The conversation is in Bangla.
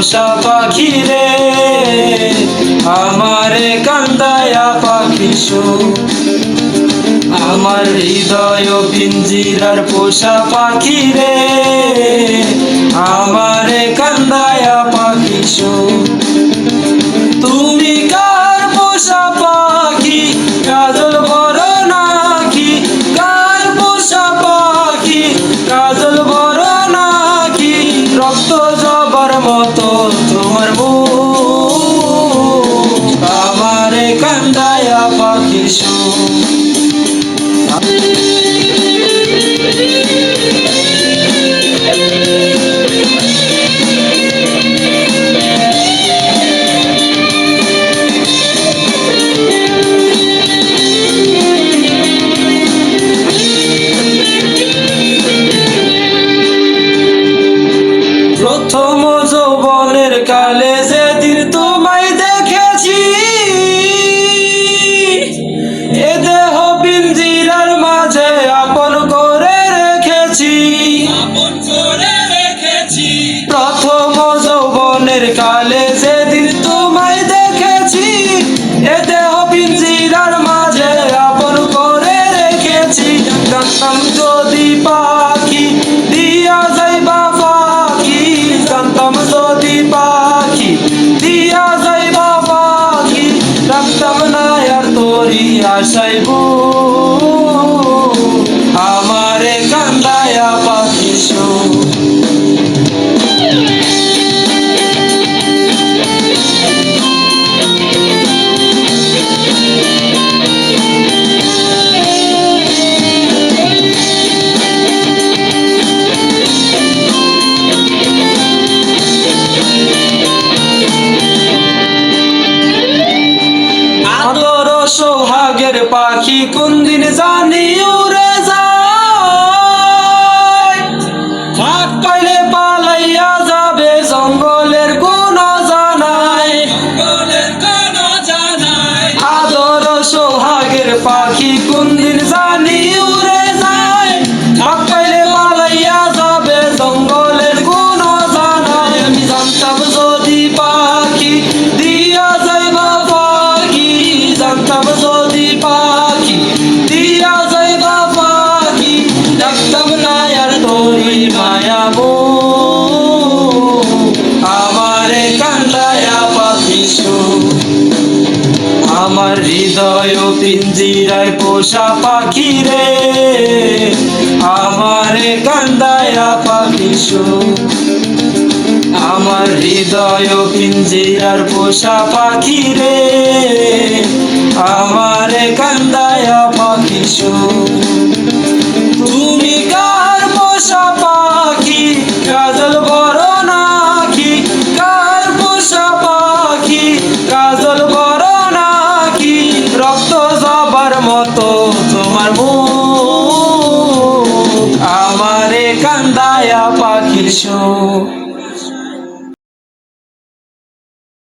পোষা পাখি রে, আমারে কান্দায়া পাখি সুখ। আমার হৃদয় পিঞ্জিরার পোষা পাখি রে, আমারে কান্দায়া পাখি সুখ। তুমি কার পোষা পাখি, কাজল বড় নাকি? কার পোষা পাখি, কাজল বড় নাকি? রক্ত জবার মতো তোমার মুখ, আমারে কান্দায়া পাখি সুখ। প্রথম যৌবনের কালে যেদিন তোমায় দেখেছি, এ দেহ পিঞ্জিরার মাঝে আপন করে রেখেছি। প্রথম যৌবনের কালে যেদিন তোমায় দেখেছি, এ দেহ পিঞ্জিরার মাঝে আপন করে রেখেছি। জানতাম যদি পাখি দিয়া যাইবা পাখি, জানতাম যদি পাখি দিয়া যাইবা পাখি, রাখতাম না আর তোরি আশায় বুক, আমারে কান্দায়া পাখি সুখ। সোহাগের পাখি কোন দিন জানি উড়ে যায়, ফাঁক পাইলে পালাইয়া যাবে জঙ্গলের কোন জানায়। আদর সোহাগের পাখি কোন দিন জানি উড়ে যায়, ফাঁক পাইলে পালাইয়া যাবে জঙ্গলের কোন জানায়। আমি জানতাম যদি পাখি দিয়া যাইবা পাখি, জানতাম যদি পাখি দিয়া যাইবা পাখি, ডাকতাম না আর তোরি মায়া বুক, আমারে কান্দায়া পাখি সুখ। আমার হৃদয় পিঞ্জিরায় পোষা পাখি রে, আমারে কান্দায়া পাখি সুখ। আমার হৃদয় পিঞ্জিরার পোষা পাখি রে, আমারে কান্দায়া পাখি সুখ। তুমি কার পোষা পাখি, কাজল বড় নাকি? কার পোষা পাখি, কাজল বড় নাকি? রক্ত জবার মতো তোমার মুখ, আমারে কান্দায়া পাখি সুখ।